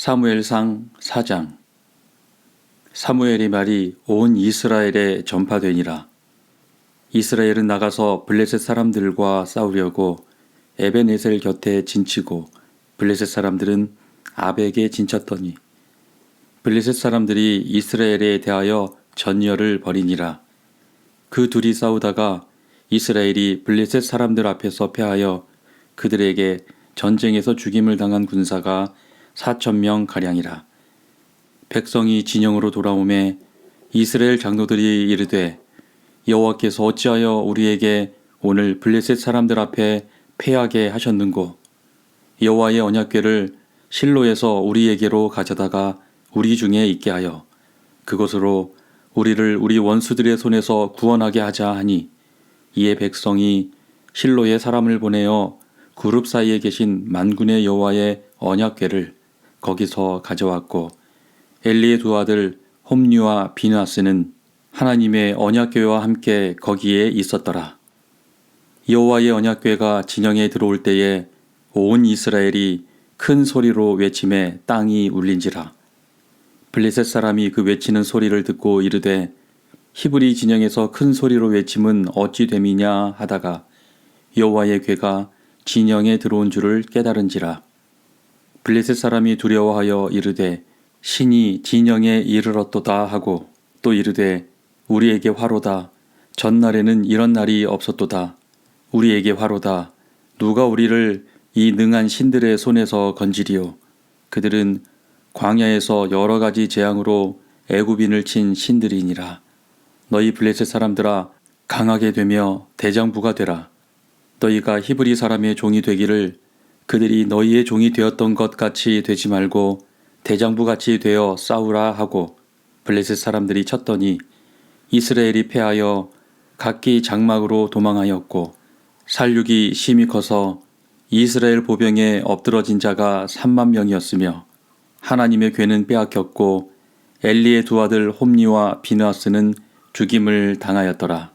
사무엘상 4장. 사무엘의 말이 온 이스라엘에 전파되니라. 이스라엘은 나가서 블레셋 사람들과 싸우려고 에벤에셀 곁에 진치고 블레셋 사람들은 아벡에 진쳤더니 블레셋 사람들이 이스라엘에 대하여 전열을 벌이니라. 그 둘이 싸우다가 이스라엘이 블레셋 사람들 앞에서 패하여 그들에게 전쟁에서 죽임을 당한 군사가 4,000명 가량이라. 백성이 진영으로 돌아오매 이스라엘 장로들이 이르되 여호와께서 어찌하여 우리에게 오늘 블레셋 사람들 앞에 패하게 하셨는고? 여호와의 언약궤를 실로에서 우리에게로 가져다가 우리 중에 있게 하여 그곳으로 우리를 우리 원수들의 손에서 구원하게 하자 하니, 이에 백성이 실로에 사람을 보내어 그룹 사이에 계신 만군의 여호와의 언약궤를 거기서 가져왔고, 엘리의 두 아들 홈리와 비느하스는 하나님의 언약궤와 함께 거기에 있었더라. 여호와의 언약궤가 진영에 들어올 때에 온 이스라엘이 큰 소리로 외치매 땅이 울린지라. 블레셋 사람이 그 외치는 소리를 듣고 이르되 히브리 진영에서 큰 소리로 외침은 어찌 됨이냐 하다가 여호와의 궤가 진영에 들어온 줄을 깨달은지라. 블레셋 사람이 두려워하여 이르되 신이 진영에 이르렀도다 하고, 또 이르되 우리에게 화로다. 전날에는 이런 날이 없었도다. 우리에게 화로다. 누가 우리를 이 능한 신들의 손에서 건지리요. 그들은 광야에서 여러 가지 재앙으로 애굽인을 친 신들이니라. 너희 블레셋 사람들아, 강하게 되며 대장부가 되라. 너희가 히브리 사람의 종이 되기를 그들이 너희의 종이 되었던 것 같이 되지 말고 대장부같이 되어 싸우라 하고, 블레셋 사람들이 쳤더니 이스라엘이 패하여 각기 장막으로 도망하였고, 살육이 심히 커서 이스라엘 보병에 엎드러진 자가 3만 명이었으며 하나님의 궤는 빼앗겼고 엘리의 두 아들 홈리와 비느하스는 죽임을 당하였더라.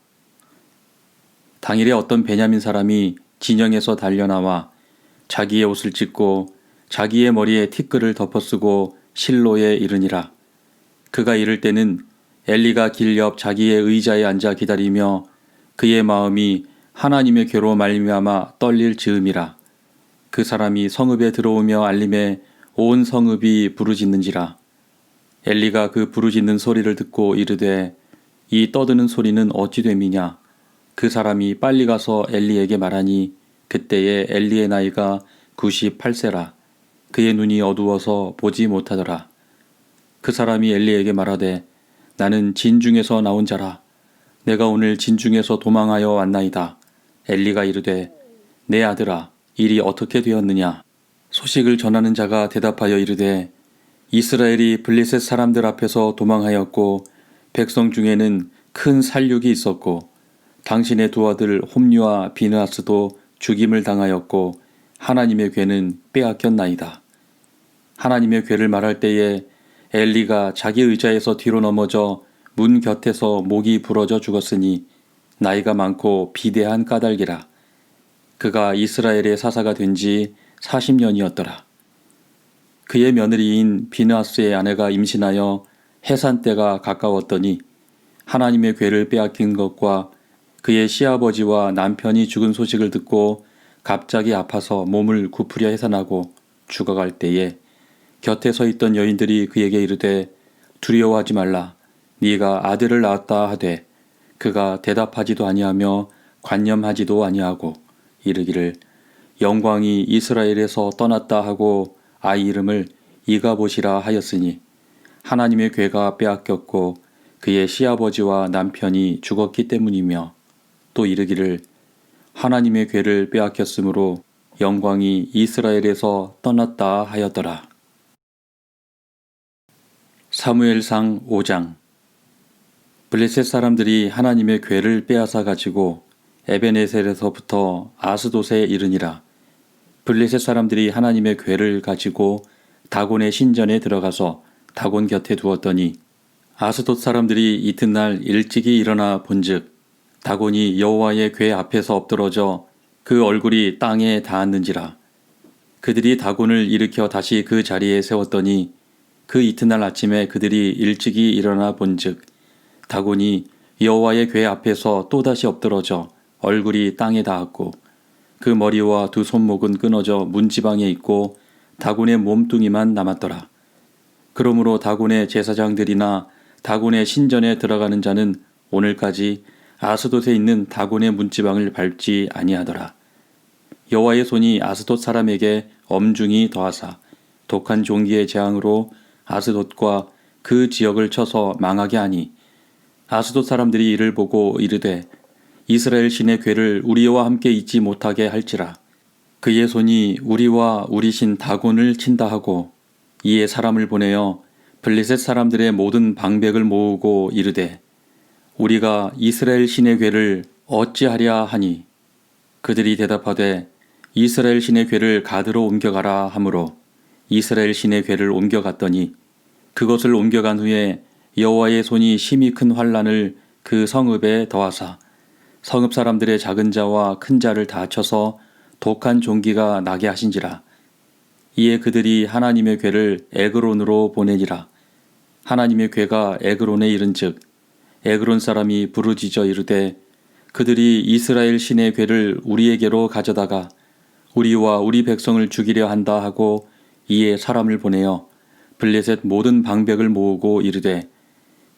당일에 어떤 베냐민 사람이 진영에서 달려나와 자기의 옷을 찢고 자기의 머리에 티끌을 덮어쓰고 실로에 이르니라. 그가 이를 때는 엘리가 길 옆 자기의 의자에 앉아 기다리며 그의 마음이 하나님의 궤로 말미암아 떨릴 즈음이라. 그 사람이 성읍에 들어오며 알림에 온 성읍이 부르짖는지라. 엘리가 그 부르짖는 소리를 듣고 이르되 이 떠드는 소리는 어찌 됨이냐. 그 사람이 빨리 가서 엘리에게 말하니 그때에 엘리의 나이가 98세라. 그의 눈이 어두워서 보지 못하더라. 그 사람이 엘리에게 말하되 나는 진중에서 나온 자라. 내가 오늘 진중에서 도망하여 왔나이다. 엘리가 이르되 내 아들아, 일이 어떻게 되었느냐. 소식을 전하는 자가 대답하여 이르되 이스라엘이 블레셋 사람들 앞에서 도망하였고 백성 중에는 큰 살육이 있었고 당신의 두 아들 홈리와 비느하스도 죽임을 당하였고 하나님의 궤는 빼앗겼나이다. 하나님의 궤를 말할 때에 엘리가 자기 의자에서 뒤로 넘어져 문 곁에서 목이 부러져 죽었으니 나이가 많고 비대한 까닭이라. 그가 이스라엘의 사사가 된 지 40년이었더라. 그의 며느리인 비느하스의 아내가 임신하여 해산 때가 가까웠더니 하나님의 궤를 빼앗긴 것과 그의 시아버지와 남편이 죽은 소식을 듣고 갑자기 아파서 몸을 굽으려 해산하고 죽어갈 때에 곁에 서 있던 여인들이 그에게 이르되 두려워하지 말라. 네가 아들을 낳았다 하되 그가 대답하지도 아니하며 관념하지도 아니하고 이르기를 영광이 이스라엘에서 떠났다 하고 아이 이름을 이가봇이라 하였으니 하나님의 궤가 빼앗겼고 그의 시아버지와 남편이 죽었기 때문이며, 또 이르기를 하나님의 궤를 빼앗겼으므로 영광이 이스라엘에서 떠났다 하였더라. 사무엘상 5장. 블레셋 사람들이 하나님의 궤를 빼앗아 가지고 에벤에셀에서부터 아스돗에 이르니라. 블레셋 사람들이 하나님의 궤를 가지고 다곤의 신전에 들어가서 다곤 곁에 두었더니 아스돗 사람들이 이튿날 일찍이 일어나 본즉 다곤이 여호와의 궤 앞에서 엎드러져 그 얼굴이 땅에 닿았는지라. 그들이 다곤을 일으켜 다시 그 자리에 세웠더니 그 이튿날 아침에 그들이 일찍이 일어나 본즉 다곤이 여호와의 궤 앞에서 또다시 엎드러져 얼굴이 땅에 닿았고 그 머리와 두 손목은 끊어져 문지방에 있고 다곤의 몸뚱이만 남았더라. 그러므로 다곤의 제사장들이나 다곤의 신전에 들어가는 자는 오늘까지 아스돗에 있는 다곤의 문지방을 밟지 아니하더라. 여호와의 손이 아스돗 사람에게 엄중히 더하사 독한 종기의 재앙으로 아스돗과 그 지역을 쳐서 망하게 하니 아스돗 사람들이 이를 보고 이르되 이스라엘 신의 궤를 우리와 함께 있지 못하게 할지라. 그의 손이 우리와 우리 신 다곤을 친다 하고 이에 사람을 보내어 블레셋 사람들의 모든 방백을 모으고 이르되 우리가 이스라엘 신의 궤를 어찌하랴 하니 그들이 대답하되 이스라엘 신의 궤를 가드로 옮겨가라 하므로 이스라엘 신의 궤를 옮겨갔더니 그것을 옮겨간 후에 여호와의 손이 심히 큰 환란을 그 성읍에 더하사 성읍 사람들의 작은 자와 큰 자를 다 쳐서 독한 종기가 나게 하신지라. 이에 그들이 하나님의 궤를 에그론으로 보내니라. 하나님의 궤가 에그론에 이른즉 에그론 사람이 부르짖어 이르되 그들이 이스라엘 신의 궤를 우리에게로 가져다가 우리와 우리 백성을 죽이려 한다 하고 이에 사람을 보내어 블레셋 모든 방백을 모으고 이르되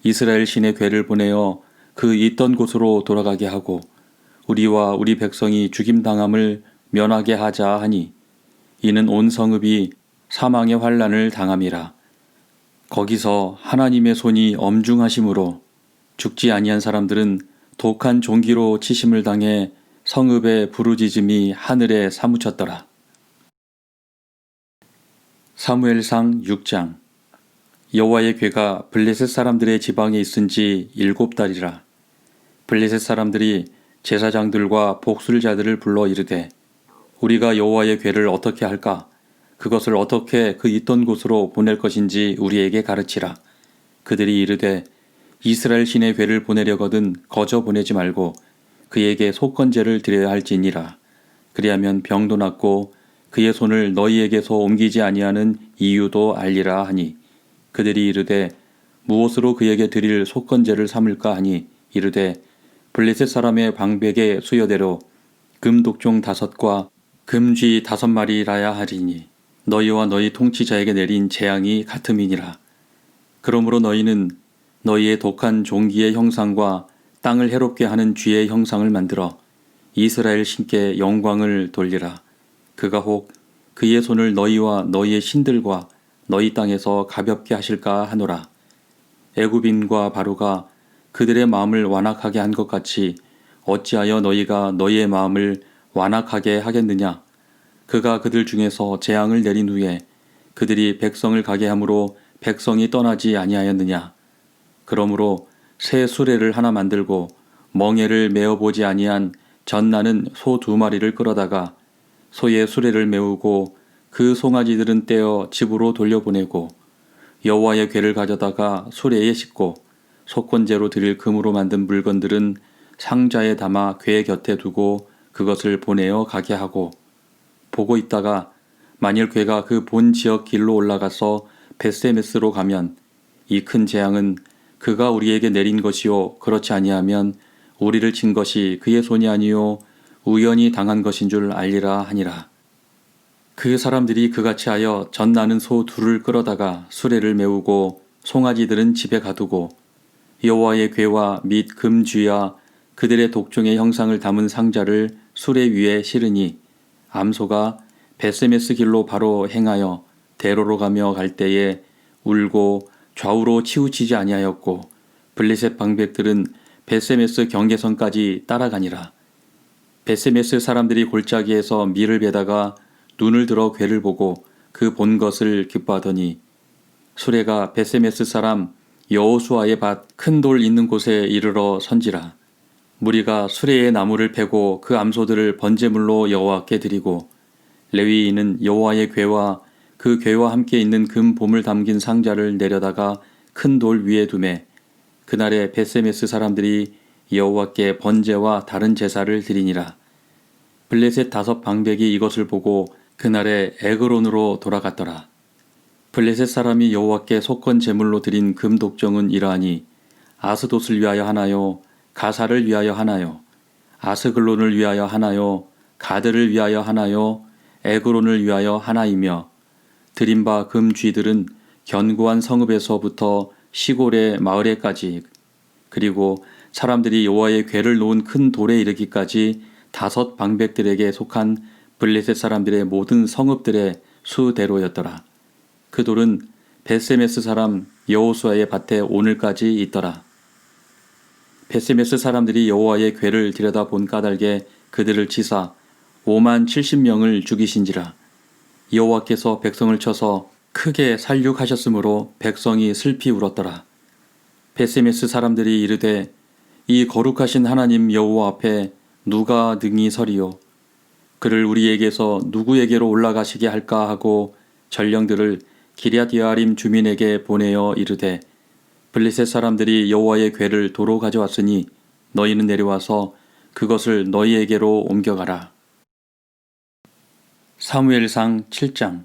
이스라엘 신의 궤를 보내어 그 있던 곳으로 돌아가게 하고 우리와 우리 백성이 죽임당함을 면하게 하자 하니 이는 온 성읍이 사망의 환란을 당함이라. 거기서 하나님의 손이 엄중하심으로 죽지 아니한 사람들은 독한 종기로 치심을 당해 성읍의 부르짖음이 하늘에 사무쳤더라. 사무엘상 6장. 여호와의 궤가 블레셋 사람들의 지방에 있은 지 7달이라. 블레셋 사람들이 제사장들과 복술자들을 불러 이르되 우리가 여호와의 궤를 어떻게 할까? 그것을 어떻게 그 있던 곳으로 보낼 것인지 우리에게 가르치라. 그들이 이르되 이스라엘 신의 궤를 보내려거든 거저 보내지 말고 그에게 속건제를 드려야 할지니라. 그리하면 병도 낫고 그의 손을 너희에게서 옮기지 아니하는 이유도 알리라 하니 그들이 이르되 무엇으로 그에게 드릴 속건제를 삼을까 하니 이르되 블레셋 사람의 방백의 수여대로 금독종 5과 금쥐 5마리라야 하리니 너희와 너희 통치자에게 내린 재앙이 같음이니라. 그러므로 너희는 너희의 독한 종기의 형상과 땅을 해롭게 하는 쥐의 형상을 만들어 이스라엘 신께 영광을 돌리라. 그가 혹 그의 손을 너희와 너희의 신들과 너희 땅에서 가볍게 하실까 하노라. 애굽인과 바로가 그들의 마음을 완악하게 한 것 같이 어찌하여 너희가 너희의 마음을 완악하게 하겠느냐. 그가 그들 중에서 재앙을 내린 후에 그들이 백성을 가게 함으로 백성이 떠나지 아니하였느냐. 그러므로 새 수레를 하나 만들고 멍에를 메어보지 아니한 젖나는 소 2마리를 끌어다가 소의 수레를 메우고 그 송아지들은 떼어 집으로 돌려보내고 여호와의 궤를 가져다가 수레에 싣고 속건제로 드릴 금으로 만든 물건들은 상자에 담아 궤 곁에 두고 그것을 보내어 가게 하고 보고 있다가 만일 궤가 그 본 지역 길로 올라가서 벳세메스로 가면 이 큰 재앙은 그가 우리에게 내린 것이요 그렇지 아니하면 우리를 친 것이 그의 손이 아니요 우연히 당한 것인 줄 알리라 하니라. 그 사람들이 그같이 하여 젖나는 소 2를 끌어다가 수레를 메우고 송아지들은 집에 가두고 여호와의 궤와 및 금쥐와 그들의 독종의 형상을 담은 상자를 수레 위에 실으니 암소가 벳세메스 길로 바로 행하여 대로로 가며 갈 때에 울고 좌우로 치우치지 아니하였고 블레셋 방백들은 벳세메스 경계선까지 따라가니라. 벳세메스 사람들이 골짜기에서 밀을 베다가 눈을 들어 궤를 보고 그 본 것을 기뻐하더니 수레가 벳세메스 사람 여호수아의 밭 큰 돌 있는 곳에 이르러 선지라. 무리가 수레의 나무를 패고 그 암소들을 번제물로 여호와께 드리고 레위인은 여호와의 궤와 그 궤와 함께 있는 금 봄을 담긴 상자를 내려다가 큰 돌 위에 두매 그날에 벳세메스 사람들이 여호와께 번제와 다른 제사를 드리니라. 블레셋 5 방백이 이것을 보고 그날에 에그론으로 돌아갔더라. 블레셋 사람이 여호와께 속건 제물로 드린 금 독정은 이러하니 아스돗을 위하여 하나요, 가사를 위하여 하나요, 아스글론을 위하여 하나요, 가드를 위하여 하나요, 에그론을 위하여 하나이며, 드린 바 금 쥐들은 견고한 성읍에서부터 시골의 마을에까지, 그리고 사람들이 여호와의 궤를 놓은 큰 돌에 이르기까지 5 방백들에게 속한 블레셋 사람들의 모든 성읍들의 수대로였더라. 그 돌은 베세메스 사람 여호수아의 밭에 오늘까지 있더라. 베세메스 사람들이 여호와의 궤를 들여다본 까닭에 그들을 치사 50,070명을 죽이신지라. 여호와께서 백성을 쳐서 크게 살육하셨으므로 백성이 슬피 울었더라. 베세메스 사람들이 이르되 이 거룩하신 하나님 여호와 앞에 누가 능히 서리요? 그를 우리에게서 누구에게로 올라가시게 할까 하고 전령들을 기럇여아림 주민에게 보내어 이르되 블레셋 사람들이 여호와의 궤를 도로 가져왔으니 너희는 내려와서 그것을 너희에게로 옮겨가라. 사무엘상 7장.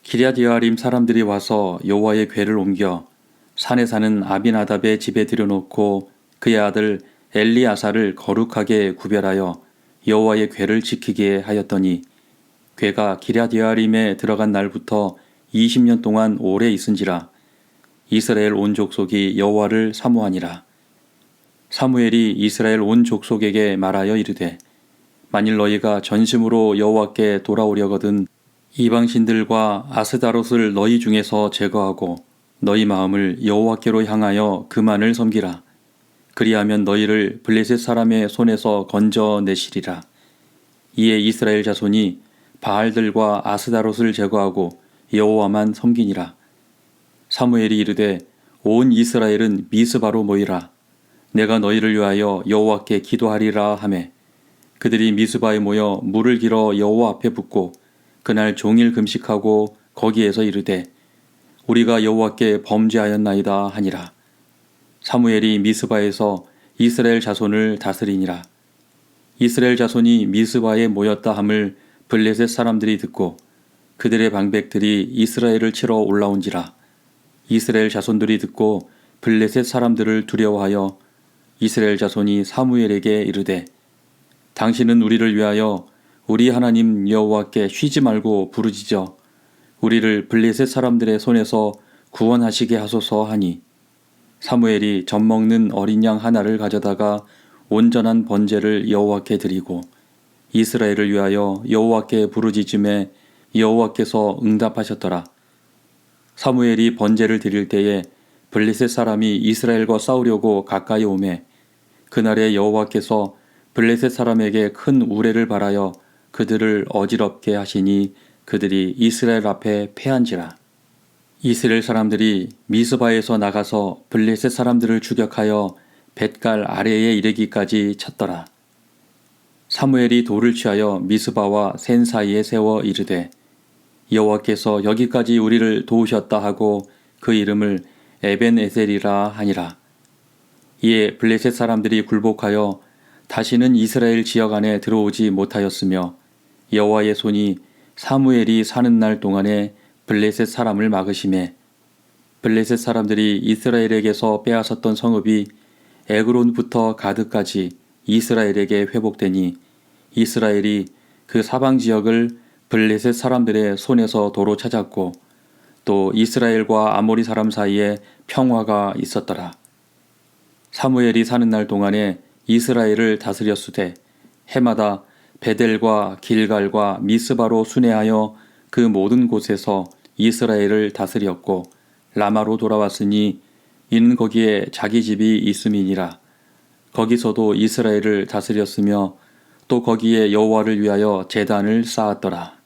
기럇여아림 사람들이 와서 여호와의 궤를 옮겨 산에 사는 아비나답의 집에 들여놓고 그의 아들 엘리아사를 거룩하게 구별하여 여호와의 궤를 지키게 하였더니 궤가 기럇여아림에 들어간 날부터 20년 동안 오래 있은지라. 이스라엘 온 족속이 여호와를 사모하니라. 사무엘이 이스라엘 온 족속에게 말하여 이르되 만일 너희가 전심으로 여호와께 돌아오려거든 이방신들과 아스다롯을 너희 중에서 제거하고 너희 마음을 여호와께로 향하여 그만을 섬기라. 그리하면 너희를 블레셋 사람의 손에서 건져내시리라. 이에 이스라엘 자손이 바알들과 아스다롯을 제거하고 여호와만 섬기니라. 사무엘이 이르되 온 이스라엘은 미스바로 모이라. 내가 너희를 위하여 여호와께 기도하리라 하매 그들이 미스바에 모여 물을 길어 여호와 앞에 붓고 그날 종일 금식하고 거기에서 이르되 우리가 여호와께 범죄하였나이다 하니라. 사무엘이 미스바에서 이스라엘 자손을 다스리니라. 이스라엘 자손이 미스바에 모였다 함을 블레셋 사람들이 듣고 그들의 방백들이 이스라엘을 치러 올라온지라. 이스라엘 자손들이 듣고 블레셋 사람들을 두려워하여 이스라엘 자손이 사무엘에게 이르되 당신은 우리를 위하여 우리 하나님 여호와께 쉬지 말고 부르짖어 우리를 블레셋 사람들의 손에서 구원하시게 하소서 하니 사무엘이 젖먹는 어린 양 하나를 가져다가 온전한 번제를 여호와께 드리고 이스라엘을 위하여 여호와께 부르짖음에 여호와께서 응답하셨더라. 사무엘이 번제를 드릴 때에 블레셋 사람이 이스라엘과 싸우려고 가까이 오매 그날에 여호와께서 블레셋 사람에게 큰 우레를 발하여 그들을 어지럽게 하시니 그들이 이스라엘 앞에 패한지라. 이스라엘 사람들이 미스바에서 나가서 블레셋 사람들을 추격하여 벳갈 아래에 이르기까지 쳤더라. 사무엘이 돌을 취하여 미스바와 센 사이에 세워 이르되 여호와께서 여기까지 우리를 도우셨다 하고 그 이름을 에벤에셀이라 하니라. 이에 블레셋 사람들이 굴복하여 다시는 이스라엘 지역 안에 들어오지 못하였으며 여호와의 손이 사무엘이 사는 날 동안에 블레셋 사람을 막으심에 블레셋 사람들이 이스라엘에게서 빼앗았던 성읍이 에그론부터 가드까지 이스라엘에게 회복되니 이스라엘이 그 사방 지역을 블레셋 사람들의 손에서 도로 찾았고 또 이스라엘과 아모리 사람 사이에 평화가 있었더라. 사무엘이 사는 날 동안에 이스라엘을 다스렸으되 해마다 베델과 길갈과 미스바로 순회하여 그 모든 곳에서 이스라엘을 다스렸고 라마로 돌아왔으니 이는 거기에 자기 집이 있음이니라. 거기서도 이스라엘을 다스렸으며 또 거기에 여호와를 위하여 제단을 쌓았더라.